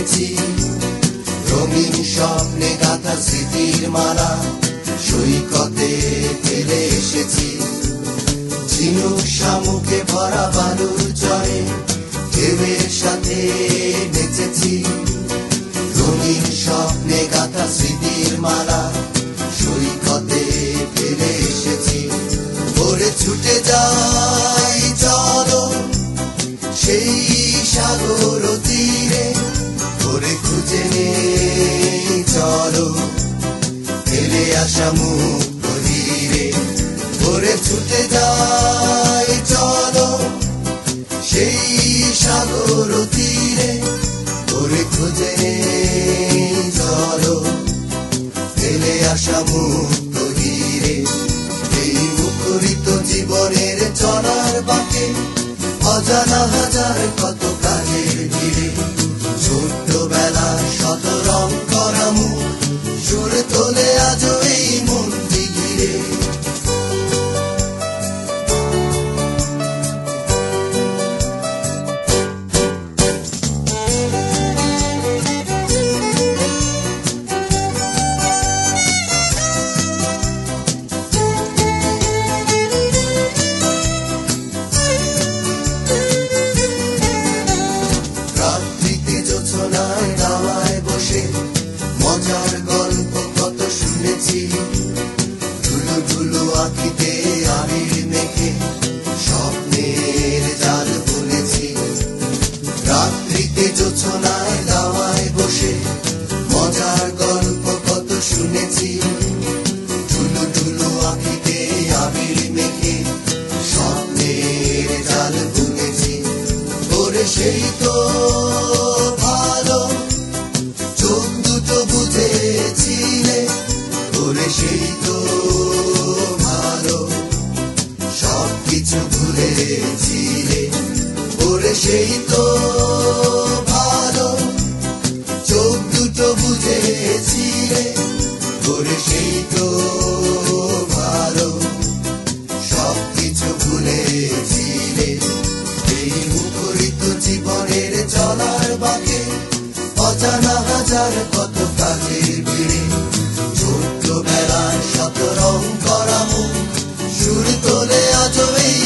শুনেছি, রঙিন স্বপ্নে গাথা স্মৃতির মালা সৈকতে ফেলে এসেছি। ঝিনুক শামুকে ভরা বালুর চরে ঢেউয়ের সাথে নেচেছি, রঙিন স্বপ্নে গাথা স্মৃতির মালা সৈকতে ফেলে এসেছি। ভোরে ছুটে যাই চলো সেই সাগর তীরে, ভোরে খুঁজে নেই চলো ফেলে আসা মুক্ত হিরে। ভোরে ছুটে যাই চলো সেই সাগর তীরে, ভোরে খুঁজে নেই চলো ফেলে আসা মুক্ত হিরে। এই মুখরিত জীবনের চলার বাঁকে অজানা হাজার কত কাজের ভিড়ে, ছোট্টবেলা শত রং করা মুখ সুরে তোলে আজও এই মনটি ঘিরে। জোছনায় দাওয়ায় বসে মজার গল্প কত শুনেছি, ধুলো ধুলো আঁখিতে আবির মেখে স্বপ্নের জাল বুনেছি। রাত্রিতে জোছনায় দাওয়ায় বসে মজার গল্প কত শুনেছি, ধুলো ধুলো আঁখিতে আবির মেখে স্বপ্নের জাল বুনেছি। ওরে সেই তো ভালো চোখ দুটো বুঝেছিলে, ওরে সেই তো ভালো সবকিছু ভুলেছিলে। ওরে সেই তো ভালো চোখ দুটো বুঝেছিলে, ওরে সেই তো ভালো সবকিছু ভুলেছিলে। এই মুখরিত জীবনের চলার বাঁকে অজানা হাজার কত কাজের ভিড়ে, ছোট্টবেলার শত রং করা মুখ সুর তোলে আজও এই